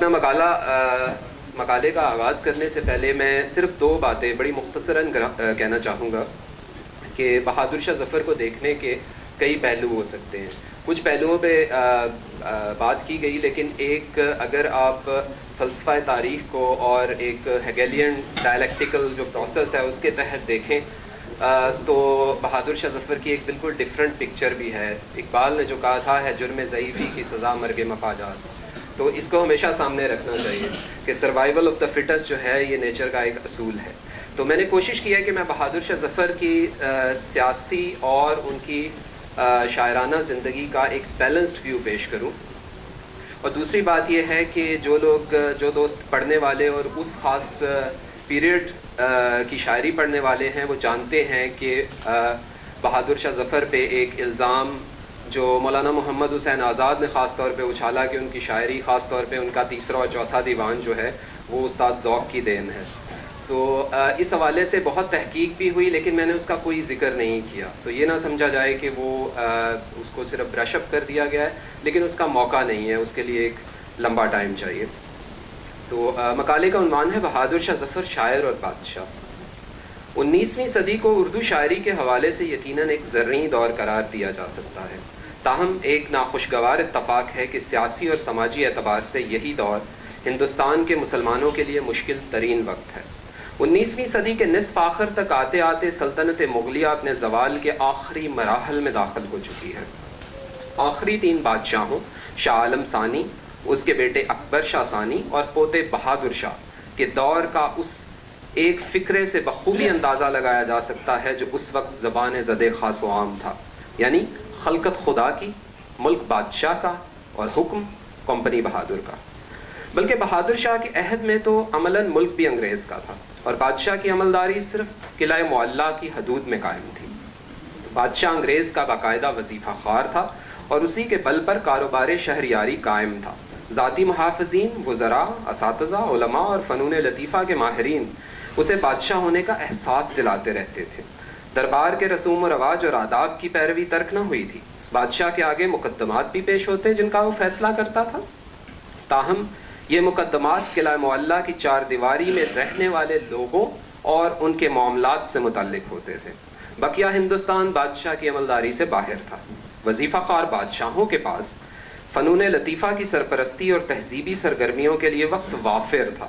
اپنا مقالے کا آغاز کرنے سے پہلے میں صرف دو باتیں بڑی مختصراً کہنا چاہوں گا کہ بہادر شاہ ظفر کو دیکھنے کے کئی پہلو ہو سکتے ہیں. کچھ پہلوؤں پہ بات کی گئی، لیکن ایک اگر آپ فلسفہ تاریخ کو اور ایک ہیگیلین ڈائلیکٹیکل جو پروسیس ہے اس کے تحت دیکھیں تو بہادر شاہ ظفر کی ایک بالکل ڈفرینٹ پکچر بھی ہے. اقبال نے جو کہا تھا ہے جرم ضعیفی کی سزا مرگ مفاجات، تو اس کو ہمیشہ سامنے رکھنا چاہیے کہ سروائیول آف دا فٹسٹ جو ہے یہ نیچر کا ایک اصول ہے. تو میں نے کوشش کی ہے کہ میں بہادر شاہ ظفر کی سیاسی اور ان کی شاعرانہ زندگی کا ایک بیلنسڈ ویو پیش کروں. اور دوسری بات یہ ہے کہ جو دوست پڑھنے والے اور اس خاص پیریڈ کی شاعری پڑھنے والے ہیں وہ جانتے ہیں کہ بہادر شاہ ظفر پہ ایک الزام جو مولانا محمد حسین آزاد نے خاص طور پہ اچھالا کہ ان کی شاعری خاص طور پہ ان کا تیسرا اور چوتھا دیوان جو ہے وہ استاد ذوق کی دین ہے. تو اس حوالے سے بہت تحقیق بھی ہوئی لیکن میں نے اس کا کوئی ذکر نہیں کیا، تو یہ نہ سمجھا جائے کہ وہ اس کو صرف برش اپ کر دیا گیا ہے، لیکن اس کا موقع نہیں ہے، اس کے لیے ایک لمبا ٹائم چاہیے. تو مقالے کا عنوان ہے بہادر شاہ ظفر شاعر اور بادشاہ. 19ویں صدی کو اردو شاعری کے حوالے سے یقیناً ایک زرعی دور قرار دیا جا سکتا ہے، تاہم ایک ناخوشگوار اتفاق ہے کہ سیاسی اور سماجی اعتبار سے یہی دور ہندوستان کے مسلمانوں کے لیے مشکل ترین وقت ہے. 19ویں صدی کے نصف آخر تک آتے آتے سلطنت مغلیہ اپنے زوال کے آخری مراحل میں داخل ہو چکی ہے. آخری 3 بادشاہوں شاہ عالم ثانی، اس کے بیٹے اکبر شاہ ثانی اور پوتے بہادر شاہ کے دور کا اس ایک فکرے سے بخوبی اندازہ لگایا جا سکتا ہے جو اس وقت زبان زد خاص و عام تھا، یعنی خلقت خدا کی، ملک بادشاہ کا اور حکم کمپنی بہادر کا. بلکہ بہادر شاہ کے عہد میں تو عملاً ملک بھی انگریز کا تھا اور بادشاہ کی عملداری صرف قلعہ معلیٰ کی حدود میں قائم تھی. بادشاہ انگریز کا باقاعدہ وظیفہ خوار تھا اور اسی کے بل پر کاروبار شہریاری قائم تھا. ذاتی محافظین، وزراء، اساتذہ، علماء اور فنون لطیفہ کے ماہرین اسے بادشاہ ہونے کا احساس دلاتے رہتے تھے. دربار کے رسوم و رواج اور آداب کی پیروی ترک نہ ہوئی تھی. بادشاہ کے آگے مقدمات بھی پیش ہوتے جن کا وہ فیصلہ کرتا تھا، تاہم یہ مقدمات قلعہ معلیٰ کی 4 دیواری میں رہنے والے لوگوں اور ان کے معاملات سے متعلق ہوتے تھے. بقیہ ہندوستان بادشاہ کی عملداری سے باہر تھا. وظیفہ خوار بادشاہوں کے پاس فنون لطیفہ کی سرپرستی اور تہذیبی سرگرمیوں کے لیے وقت وافر تھا.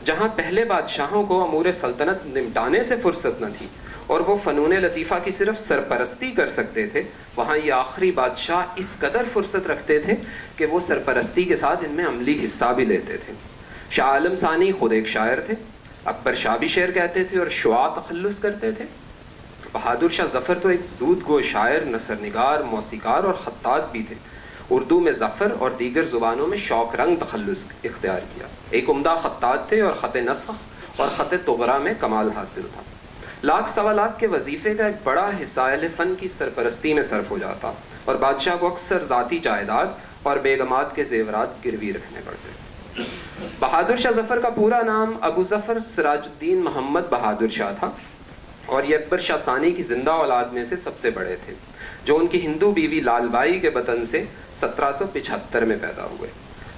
جہاں پہلے بادشاہوں کو امور سلطنت نمٹانے سے فرصت نہ تھی اور وہ فنون لطیفہ کی صرف سرپرستی کر سکتے تھے، وہاں یہ آخری بادشاہ اس قدر فرصت رکھتے تھے کہ وہ سرپرستی کے ساتھ ان میں عملی حصہ بھی لیتے تھے. شاہ عالم ثانی خود ایک شاعر تھے، اکبر شاہ بھی شعر کہتے تھے اور شعاع تخلص کرتے تھے. بہادر شاہ ظفر تو ایک زود گو شاعر، نثر نگار، موسیقار اور خطاط بھی تھے. اردو میں ظفر اور دیگر زبانوں میں شوق رنگ تخلص اختیار کیا. ایک عمدہ خطاط تھے اور خط نسخ اور خط طغرا میں کمال حاصل تھا. لاکھ سوا لاکھ کے وظیفے کا ایک بڑا حصہ اہل فن کی سرپرستی میں صرف ہو جاتا اور بادشاہ کو اکثر ذاتی جائیداد اور بیگمات کے زیورات گروی رکھنے پڑتے. بہادر شاہ ظفر کا پورا نام ابو ظفر سراج الدین محمد بہادر شاہ تھا اور یہ اکبر شاہ ثانی کی زندہ اولاد میں سے سب سے بڑے تھے، جو ان کی ہندو بیوی لال بائی کے بطن سے 1775 میں پیدا ہوئے.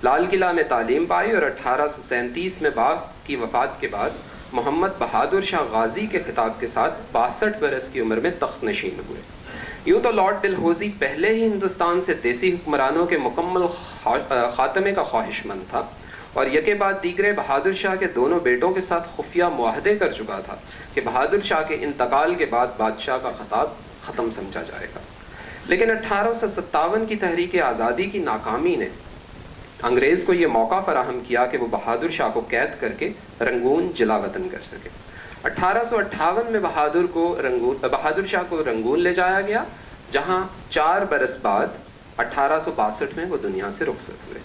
لال قلعہ میں تعلیم پائی اور 1837 میں باپ کی وفات کے بعد محمد بہادر شاہ غازی کے خطاب کے ساتھ 62 برس کی عمر میں تخت نشین ہوئے. یوں تو لارڈ ڈلہوزی پہلے ہی ہندوستان سے دیسی حکمرانوں کے مکمل خاتمے کا خواہش مند تھا اور یکے بعد دیگرے بہادر شاہ کے دونوں بیٹوں کے ساتھ خفیہ معاہدے کر چکا تھا کہ بہادر شاہ کے انتقال کے بعد بادشاہ کا خطاب ختم سمجھا جائے گا. لیکن 1857 کی تحریک آزادی کی ناکامی نے انگریز کو یہ موقع فراہم کیا کہ وہ بہادر شاہ کو قید کر کے رنگون جلا وطن کر سکے. 1858 میں بہادر شاہ کو رنگون لے جایا گیا، جہاں 4 برس بعد 1862 میں وہ دنیا سے رخصت ہوئے.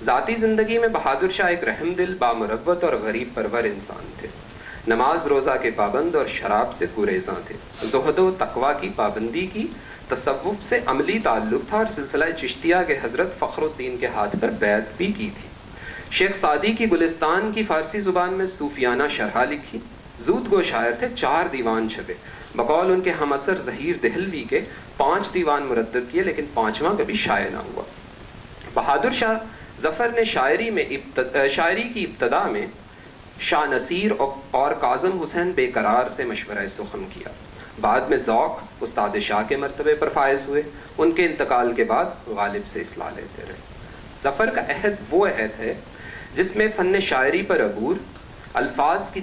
ذاتی زندگی میں بہادر شاہ ایک رحم دل، بامروت اور غریب پرور انسان تھے. نماز روزہ کے پابند اور شراب سے گریزاں تھے. زہد و تقوی کی پابندی کی، تصوف سے عملی تعلق تھا اور سلسلہ چشتیہ کے حضرت فخر الدین کے ہاتھ پر بیعت بھی کی تھی. شیخ سعدی کی گلستان کی فارسی زبان میں صوفیانہ شرح لکھی. زود گو شاعر تھے، 4 دیوان چھپے. بقول ان کے ہم اثر ظہیر دہلوی کے 5 دیوان مرتب کیے لیکن 5واں کبھی شائع نہ ہوا. بہادر شاہ ظفر نے شاعری کی ابتدا میں شاہ نصیر اور کاظم حسین بے قرار سے مشورہ سخن کیا. بعد میں ذوق استاد شاہ کے مرتبے پر فائز ہوئے. ان کے انتقال کے بعد غالب سے اصلاح لیتے رہے. ظفر کا عہد وہ عہد ہے جس میں فن شاعری پر عبور، الفاظ کی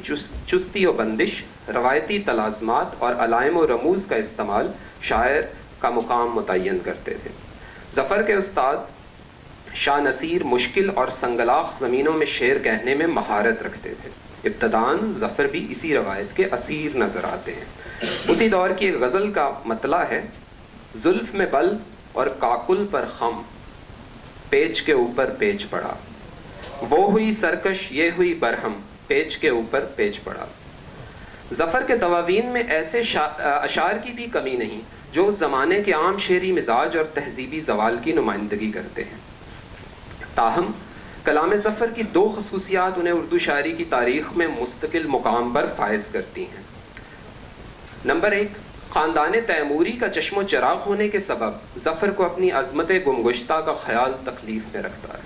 چستی و بندش، روایتی تلازمات اور علائم و رموز کا استعمال شاعر کا مقام متعین کرتے تھے. ظفر کے استاد شاہ نصیر مشکل اور سنگلاخ زمینوں میں شعر کہنے میں مہارت رکھتے تھے. ابتداً ظفر بھی اسی روایت کے اسیر نظر آتے ہیں. اسی دور کی ایک غزل کا مطلع ہے: زلف میں بل اور کاکل پر خم، پیچ کے اوپر پیچ پڑا، وہ ہوئی سرکش یہ ہوئی برہم، پیچ کے اوپر پیچ پڑا. ظفر کے دواوین میں ایسے اشعار کی بھی کمی نہیں جو اس زمانے کے عام شعری مزاج اور تہذیبی زوال کی نمائندگی کرتے ہیں. تاہم کلام ظفر کی دو خصوصیات انہیں اردو شاعری کی تاریخ میں مستقل مقام پر فائز کرتی ہیں. نمبر 1، خاندان تیموری کا چشم و چراغ ہونے کے سبب ظفر کو اپنی عظمت گمگشتہ کا خیال تکلیف میں رکھتا ہے.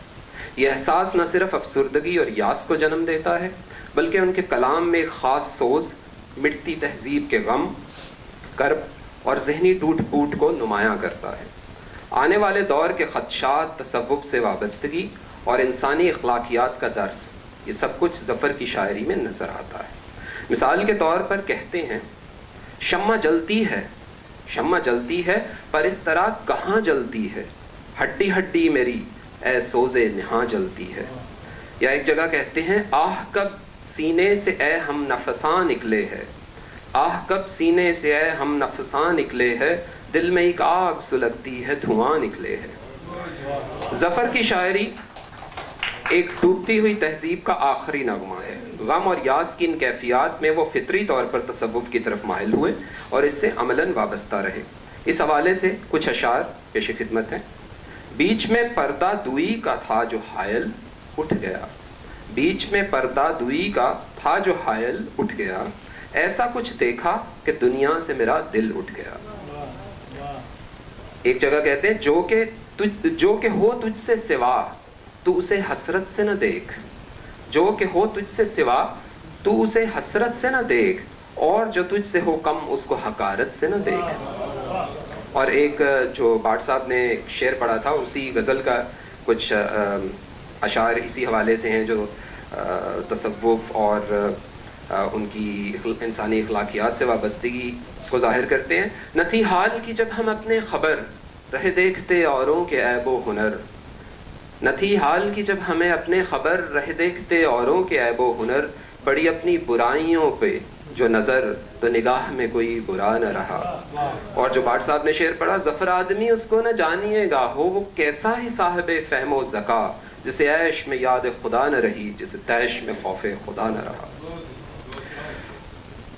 یہ احساس نہ صرف افسردگی اور یاس کو جنم دیتا ہے بلکہ ان کے کلام میں ایک خاص سوز، مٹتی تہذیب کے غم، کرب اور ذہنی ٹوٹ پھوٹ کو نمایاں کرتا ہے. آنے والے دور کے خدشات، تصوف سے وابستگی اور انسانی اخلاقیات کا درس، یہ سب کچھ ظفر کی شاعری میں نظر آتا ہے. مثال کے طور پر کہتے ہیں: شمع جلتی ہے پر اس طرح کہاں جلتی ہے، ہڈی ہڈی میری اے سوزے نہاں جلتی ہے. یا ایک جگہ کہتے ہیں: آہ کب سینے سے اے ہم نفساں نکلے ہے، آہ کب سینے سے اے ہم نفساں نکلے ہے، دل میں ایک آگ سلگتی ہے دھواں نکلے ہے. ظفر کی شاعری ایک ڈوبتی ہوئی تہذیب کا آخری نغمہ ہے. غم اور یاس کی ان کیفیات میں وہ فطری طور پر تصوف کی طرف مائل ہوئے اور اس سے عملاً وابستہ رہے. اس حوالے سے کچھ اشعار پیش خدمت ہیں: بیچ میں پردہ دوئی کا تھا جو حائل اٹھ گیا، بیچ میں پردہ دوئی کا تھا جو حائل اٹھ گیا، ایسا کچھ دیکھا کہ دنیا سے میرا دل اٹھ گیا. ایک جگہ کہتے ہیں: جو کہ ہو تجھ سے سوا تو اسے حسرت سے نہ دیکھ، جو کہ ہو تجھ سے سوا تو اسے حسرت سے نہ دیکھ، اور جو تجھ سے ہو کم اس کو حقارت سے نہ دیکھ. اور ایک جو بھاٹ صاحب نے شعر پڑھا تھا، اسی غزل کا کچھ اشعار اسی حوالے سے ہیں جو تصوف اور ان کی انسانی اخلاقیات سے وابستگی کو ظاہر کرتے ہیں. نہ تھی حال کی جب ہم اپنے خبر، رہ دیکھتے اوروں کے عیب و ہنر، نہ تھی حال کی جب ہمیں اپنے خبر، رہ دیکھتے اوروں کے عیب و ہنر، بڑی اپنی برائیوں پہ جو نظر تو نگاہ میں کوئی برا نہ رہا. اور جو بھاٹ صاحب نے شعر پڑھا: ظفر آدمی اس کو نہ جانیے گا، ہو وہ کیسا ہی صاحب فہم و ذکا، جسے عیش میں یاد خدا نہ رہی، جسے تیش میں خوف خدا نہ رہا.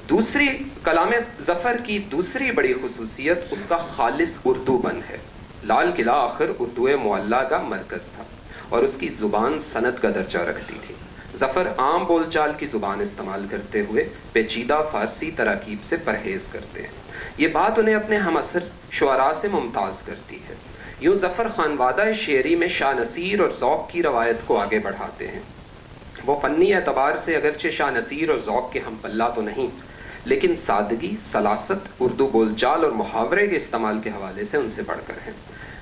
دوسری کلام ظفر کی دوسری بڑی خصوصیت اس کا خالص اردو بن ہے. لال قلعہ آخر اردو معلیٰ کا مرکز تھا اور اس کی زبان سند کا درجہ رکھتی تھی. ظفر عام بول چال کی زبان استعمال کرتے ہوئے پیچیدہ فارسی تراکیب سے پرہیز کرتے ہیں. یہ بات انہیں اپنے ہم عصر شعراء سے ممتاز کرتی ہے. یوں ظفر خانوادہ شعری میں شاہ نصیر اور ذوق کی روایت کو آگے بڑھاتے ہیں. وہ فنی اعتبار سے اگرچہ شاہ نصیر اور ذوق کے ہم پلہ تو نہیں، لیکن سادگی، سلاست، اردو بول چال اور محاورے کے استعمال کے حوالے سے ان سے بڑھ کر ہیں.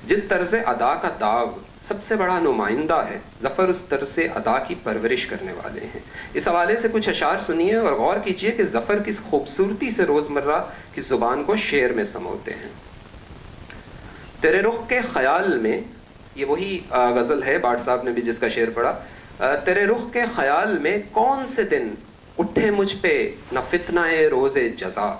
جس طرز ادا کا داغ سب سے بڑا نمائندہ ہے، ظفر اس طرز ادا کی پرورش کرنے والے ہیں. اس حوالے سے کچھ اشعار سنیے اور غور کیجئے کہ ظفر کس خوبصورتی سے روزمرہ کی زبان کو شعر میں سموتے ہیں. تیرے رخ کے خیال میں، یہ وہی غزل ہے بھاٹ صاحب نے بھی جس کا شعر پڑھا: تیرے رخ کے خیال میں کون سے دن اٹھے مجھ پہ نہ فتنہ روز جزا،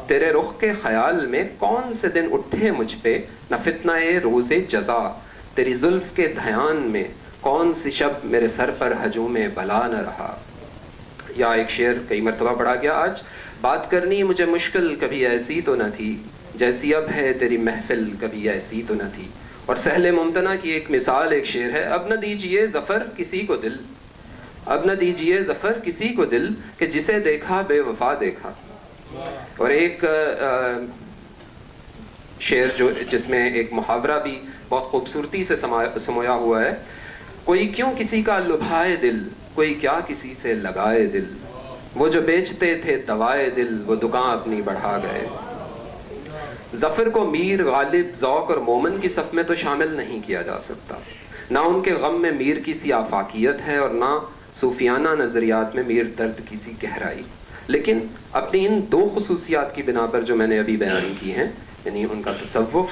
تیرے رخ کے خیال میں کون سے دن اٹھے مجھ پہ نہ فتنہ روز جزا، تیری زلف کے دھیان میں کون سی شب میرے سر پر ہجوم بلا نہ رہا. یا ایک شعر کئی مرتبہ پڑھا گیا آج: بات کرنی مجھے مشکل کبھی ایسی تو نہ تھی، جیسی اب ہے تیری محفل کبھی ایسی تو نہ تھی. اور سہل ممتنع کی ایک مثال ایک شعر ہے: اب نہ دیجئے ظفر کسی کو دل، اب نہ دیجئے ظفر کسی کو دل، کہ جسے دیکھا بے وفا دیکھا. اور ایک شعر جو جس میں ایک محاورہ بھی بہت خوبصورتی سے سمویا ہوا ہے: کوئی کیوں کسی کا لبھائے دل، کوئی کیا کسی سے لگائے دل، وہ جو بیچتے تھے دوائے دل، وہ دکان اپنی بڑھا گئے۔ ظفر کو میر، غالب، ذوق اور مومن کی صف میں تو شامل نہیں کیا جا سکتا۔ نہ ان کے غم میں میر کی سی آفاقیت ہے اور نہ صوفیانہ نظریات میں میر درد کی سی گہرائی، لیکن اپنی ان دو خصوصیات کی بنا پر جو میں نے ابھی بیان کی ہیں، یعنی ان کا تصوف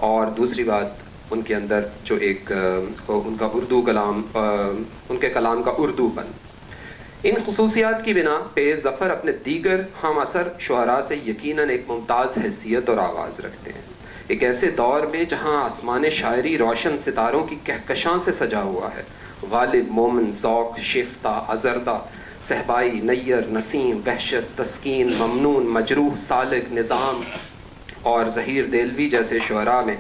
اور دوسری بات ان کے اندر جو ایک ان کا اردو کلام، ان کے کلام کا اردو پن، ان خصوصیات کی بنا پہ ظفر اپنے دیگر ہم اثر شعراء سے یقیناً ایک ممتاز حیثیت اور آواز رکھتے ہیں۔ ایک ایسے دور میں جہاں آسمان شاعری روشن ستاروں کی کہکشاں سے سجا ہوا ہے، غالب، مومن، ذوق، شیفتہ، ازردہ، صہبائی، نیر، نسیم، وحشت، تسکین، ممنون، مجروح، سالک، نظام اور ظہیر دہلوی جیسے شعراء میں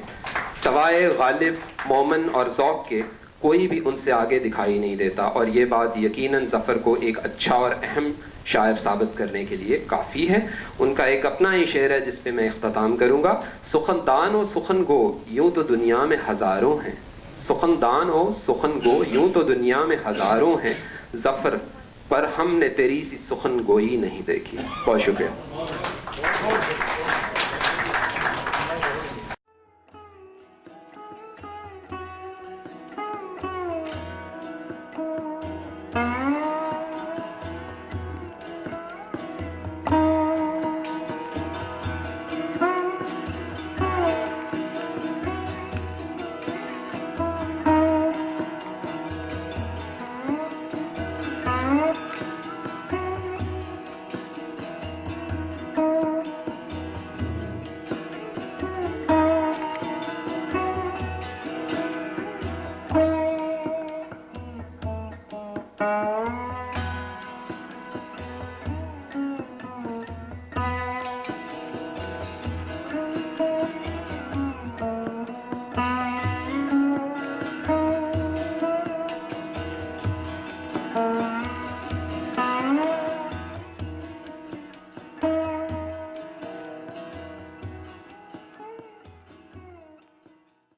سوائے غالب، مومن اور ذوق کے کوئی بھی ان سے آگے دکھائی نہیں دیتا، اور یہ بات یقیناً ظفر کو ایک اچھا اور اہم شاعر ثابت کرنے کے لیے کافی ہے۔ ان کا ایک اپنا ہی شعر ہے جس پہ میں اختتام کروں گا۔ سخندان و سخن گو یوں تو دنیا میں ہزاروں ہیں، سخندان و سخن گو یوں تو دنیا میں ہزاروں ہیں، ظفر پر ہم نے تیری سی سخن گوئی نہیں دیکھی۔ بہت شکریہ۔